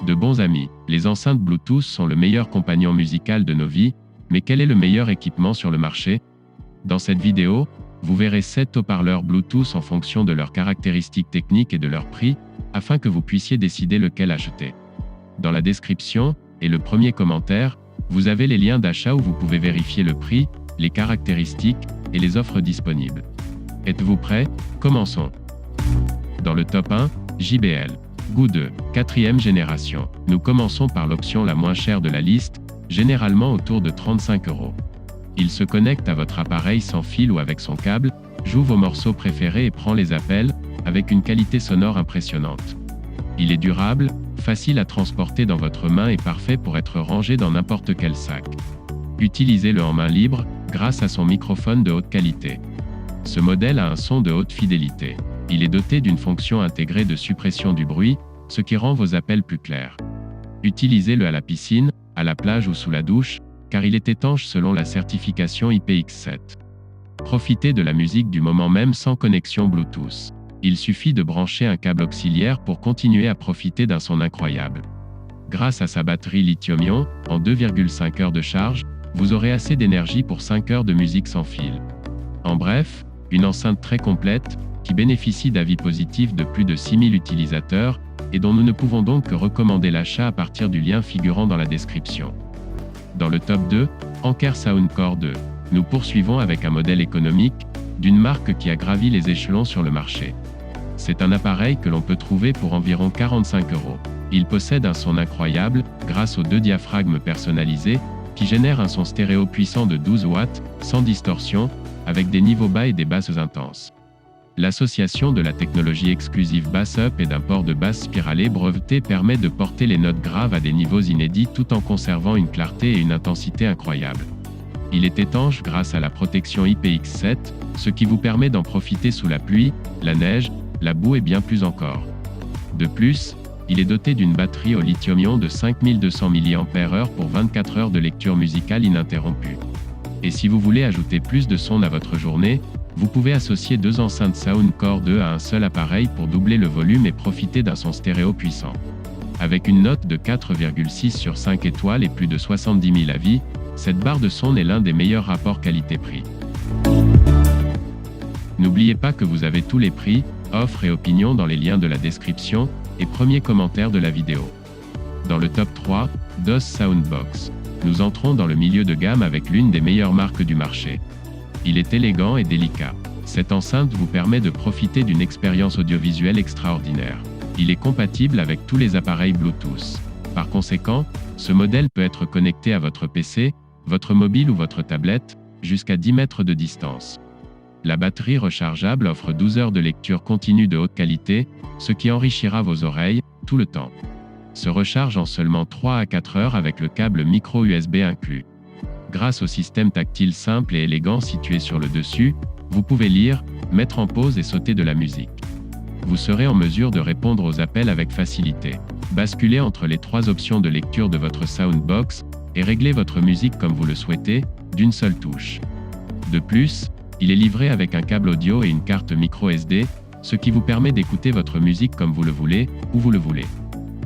De bons amis, les enceintes Bluetooth sont le meilleur compagnon musical de nos vies, mais quel est le meilleur équipement sur le marché? Dans cette vidéo, vous verrez 7 haut-parleurs Bluetooth en fonction de leurs caractéristiques techniques et de leur prix, afin que vous puissiez décider lequel acheter. Dans la description et le premier commentaire, vous avez les liens d'achat où vous pouvez vérifier le prix, les caractéristiques et les offres disponibles. Êtes-vous prêts? Commençons. Dans le top 1, JBL. Goo 2, 4e génération. Nous commençons par l'option la moins chère de la liste, généralement autour de 35 €. Il se connecte à votre appareil sans fil ou avec son câble, joue vos morceaux préférés et prend les appels, avec une qualité sonore impressionnante. Il est durable, facile à transporter dans votre main et parfait pour être rangé dans n'importe quel sac. Utilisez-le en main libre, grâce à son microphone de haute qualité. Ce modèle a un son de haute fidélité. Il est doté d'une fonction intégrée de suppression du bruit, ce qui rend vos appels plus clairs. Utilisez-le à la piscine, à la plage ou sous la douche, car il est étanche selon la certification IPX7. Profitez de la musique du moment même sans connexion Bluetooth. Il suffit de brancher un câble auxiliaire pour continuer à profiter d'un son incroyable. Grâce à sa batterie lithium-ion, en 2,5 heures de charge, vous aurez assez d'énergie pour 5 heures de musique sans fil. En bref, une enceinte très complète, qui bénéficie d'avis positifs de plus de 6000 utilisateurs, et dont nous ne pouvons donc que recommander l'achat à partir du lien figurant dans la description. Dans le top 2, Anker Soundcore 2. Nous poursuivons avec un modèle économique, d'une marque qui a gravi les échelons sur le marché. C'est un appareil que l'on peut trouver pour environ 45 €. Il possède un son incroyable, grâce aux 2 diaphragmes personnalisés, qui génèrent un son stéréo puissant de 12 watts, sans distorsion, avec des niveaux bas et des basses intenses. L'association de la technologie exclusive Bass Up et d'un port de basse spiralée breveté permet de porter les notes graves à des niveaux inédits tout en conservant une clarté et une intensité incroyables. Il est étanche grâce à la protection IPX7, ce qui vous permet d'en profiter sous la pluie, la neige, la boue et bien plus encore. De plus, il est doté d'une batterie au lithium-ion de 5200 mAh pour 24 heures de lecture musicale ininterrompue. Et si vous voulez ajouter plus de son à votre journée, vous pouvez associer 2 enceintes Soundcore 2 à un seul appareil pour doubler le volume et profiter d'un son stéréo puissant. Avec une note de 4,6 sur 5 étoiles et plus de 70 000 avis, cette barre de son est l'un des meilleurs rapports qualité-prix. N'oubliez pas que vous avez tous les prix, offres et opinions dans les liens de la description et premier commentaire de la vidéo. Dans le top 3, DOS Soundbox. Nous entrons dans le milieu de gamme avec l'une des meilleures marques du marché. Il est élégant et délicat. Cette enceinte vous permet de profiter d'une expérience audiovisuelle extraordinaire. Il est compatible avec tous les appareils Bluetooth. Par conséquent, ce modèle peut être connecté à votre PC, votre mobile ou votre tablette, jusqu'à 10 mètres de distance. La batterie rechargeable offre 12 heures de lecture continue de haute qualité, ce qui enrichira vos oreilles, tout le temps. Se recharge en seulement 3 à 4 heures avec le câble micro USB inclus. Grâce au système tactile simple et élégant situé sur le dessus, vous pouvez lire, mettre en pause et sauter de la musique. Vous serez en mesure de répondre aux appels avec facilité. Basculez entre les 3 options de lecture de votre Soundbox et réglez votre musique comme vous le souhaitez, d'une seule touche. De plus, il est livré avec un câble audio et une carte micro SD, ce qui vous permet d'écouter votre musique comme vous le voulez, où vous le voulez.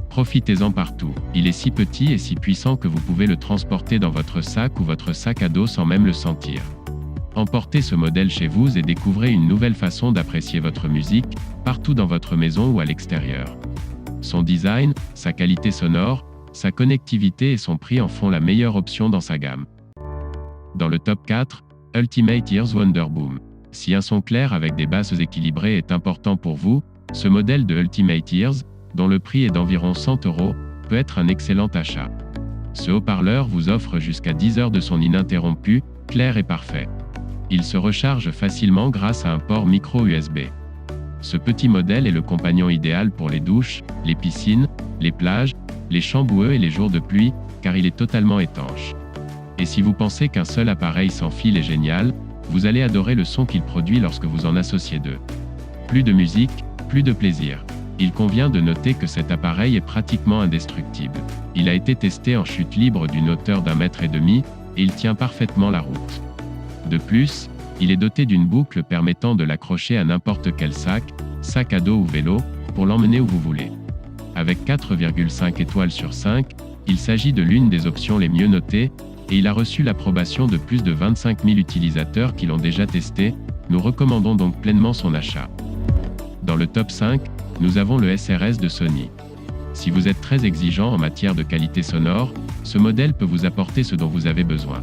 Profitez-en partout. Il est si petit et si puissant que vous pouvez le transporter dans votre sac ou votre sac à dos sans même le sentir. Emportez ce modèle chez vous et découvrez une nouvelle façon d'apprécier votre musique, partout dans votre maison ou à l'extérieur. Son design, sa qualité sonore, sa connectivité et son prix en font la meilleure option dans sa gamme. Dans le top 4, Ultimate Ears Wonderboom. Si un son clair avec des basses équilibrées est important pour vous, ce modèle de Ultimate Ears, dont le prix est d'environ 100 €, peut être un excellent achat. Ce haut-parleur vous offre jusqu'à 10 heures de son ininterrompu, clair et parfait. Il se recharge facilement grâce à un port micro USB. Ce petit modèle est le compagnon idéal pour les douches, les piscines, les plages, les champs boueux et les jours de pluie, car il est totalement étanche. Et si vous pensez qu'un seul appareil sans fil est génial, vous allez adorer le son qu'il produit lorsque vous en associez 2. Plus de musique, plus de plaisir. Il convient de noter que cet appareil est pratiquement indestructible. Il a été testé en chute libre d'une hauteur d'1,5 mètre et il tient parfaitement la route. De plus, il est doté d'une boucle permettant de l'accrocher à n'importe quel sac à dos ou vélo, pour l'emmener où vous voulez. Avec 4,5 étoiles sur 5, il s'agit de l'une des options les mieux notées, et il a reçu l'approbation de plus de 25 000 utilisateurs qui l'ont déjà testé. Nous recommandons donc pleinement son achat. Dans le top 5, nous avons le SRS de Sony. Si vous êtes très exigeant en matière de qualité sonore, ce modèle peut vous apporter ce dont vous avez besoin.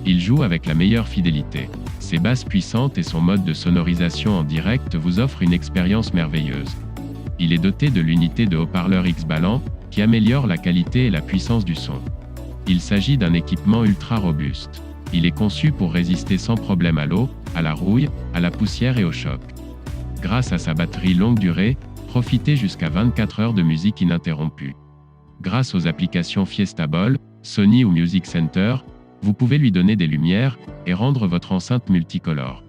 Il joue avec la meilleure fidélité. Ses basses puissantes et son mode de sonorisation en direct vous offrent une expérience merveilleuse. Il est doté de l'unité de haut-parleur X-Balan, qui améliore la qualité et la puissance du son. Il s'agit d'un équipement ultra robuste. Il est conçu pour résister sans problème à l'eau, à la rouille, à la poussière et au choc. Grâce à sa batterie longue durée, profitez jusqu'à 24 heures de musique ininterrompue. Grâce aux applications Fiestaball, Sony ou Music Center, vous pouvez lui donner des lumières et rendre votre enceinte multicolore.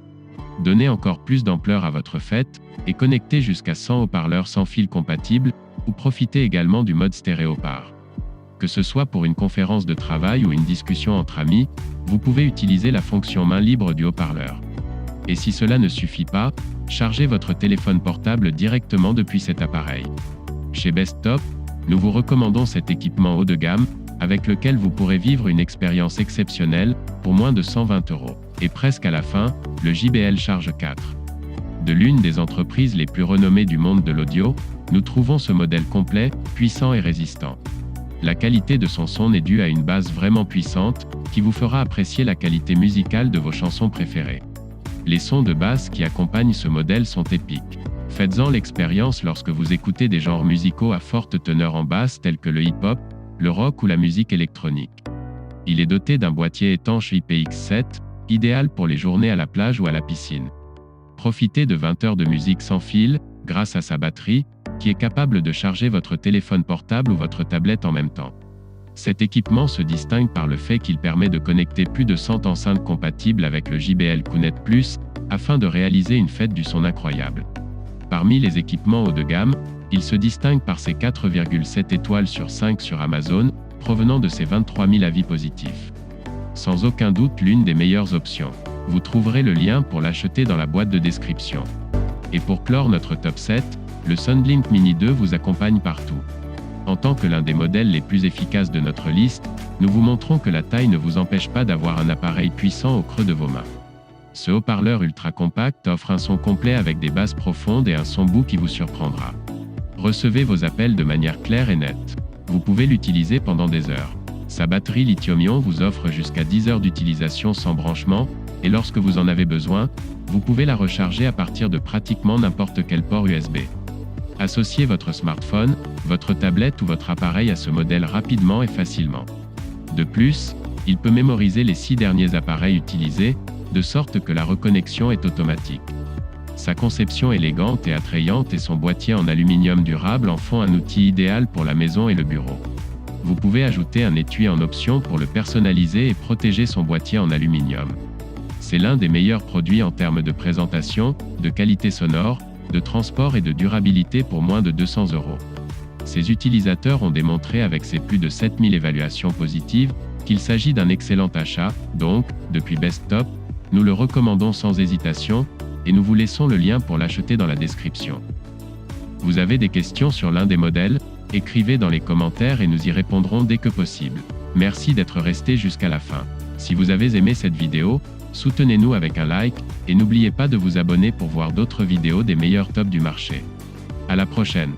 Donnez encore plus d'ampleur à votre fête et connectez jusqu'à 100 haut-parleurs sans fil compatibles ou profitez également du mode stéréo par. Que ce soit pour une conférence de travail ou une discussion entre amis, vous pouvez utiliser la fonction main libre du haut-parleur. Et si cela ne suffit pas, chargez votre téléphone portable directement depuis cet appareil. Chez Bestop, nous vous recommandons cet équipement haut de gamme, avec lequel vous pourrez vivre une expérience exceptionnelle, pour moins de 120 €. Et presque à la fin, le JBL Charge 4. De l'une des entreprises les plus renommées du monde de l'audio, nous trouvons ce modèle complet, puissant et résistant. La qualité de son son est due à une base vraiment puissante, qui vous fera apprécier la qualité musicale de vos chansons préférées. Les sons de basse qui accompagnent ce modèle sont épiques. Faites-en l'expérience lorsque vous écoutez des genres musicaux à forte teneur en basse tels que le hip-hop, le rock ou la musique électronique. Il est doté d'un boîtier étanche IPX7, idéal pour les journées à la plage ou à la piscine. Profitez de 20 heures de musique sans fil, grâce à sa batterie, qui est capable de charger votre téléphone portable ou votre tablette en même temps. Cet équipement se distingue par le fait qu'il permet de connecter plus de 100 enceintes compatibles avec le JBL QNET+, afin de réaliser une fête du son incroyable. Parmi les équipements haut de gamme, il se distingue par ses 4,7 étoiles sur 5 sur Amazon, provenant de ses 23 000 avis positifs. Sans aucun doute l'une des meilleures options. Vous trouverez le lien pour l'acheter dans la boîte de description. Et pour clore notre top 7, le SoundLink Mini 2 vous accompagne partout. En tant que l'un des modèles les plus efficaces de notre liste, nous vous montrons que la taille ne vous empêche pas d'avoir un appareil puissant au creux de vos mains. Ce haut-parleur ultra compact offre un son complet avec des basses profondes et un son bout qui vous surprendra. Recevez vos appels de manière claire et nette. Vous pouvez l'utiliser pendant des heures. Sa batterie lithium-ion vous offre jusqu'à 10 heures d'utilisation sans branchement, et lorsque vous en avez besoin, vous pouvez la recharger à partir de pratiquement n'importe quel port USB. Associez votre smartphone, votre tablette ou votre appareil à ce modèle rapidement et facilement. De plus, il peut mémoriser les 6 derniers appareils utilisés, de sorte que la reconnexion est automatique. Sa conception élégante et attrayante et son boîtier en aluminium durable en font un outil idéal pour la maison et le bureau. Vous pouvez ajouter un étui en option pour le personnaliser et protéger son boîtier en aluminium. C'est l'un des meilleurs produits en termes de présentation, de qualité sonore, de transport et de durabilité pour moins de 200 €. Ses utilisateurs ont démontré avec ses plus de 7000 évaluations positives qu'il s'agit d'un excellent achat, donc, depuis Bestop, nous le recommandons sans hésitation, et nous vous laissons le lien pour l'acheter dans la description. Vous avez des questions sur l'un des modèles? Écrivez dans les commentaires et nous y répondrons dès que possible. Merci d'être resté jusqu'à la fin. Si vous avez aimé cette vidéo, soutenez-nous avec un like, et n'oubliez pas de vous abonner pour voir d'autres vidéos des meilleurs tops du marché. À la prochaine!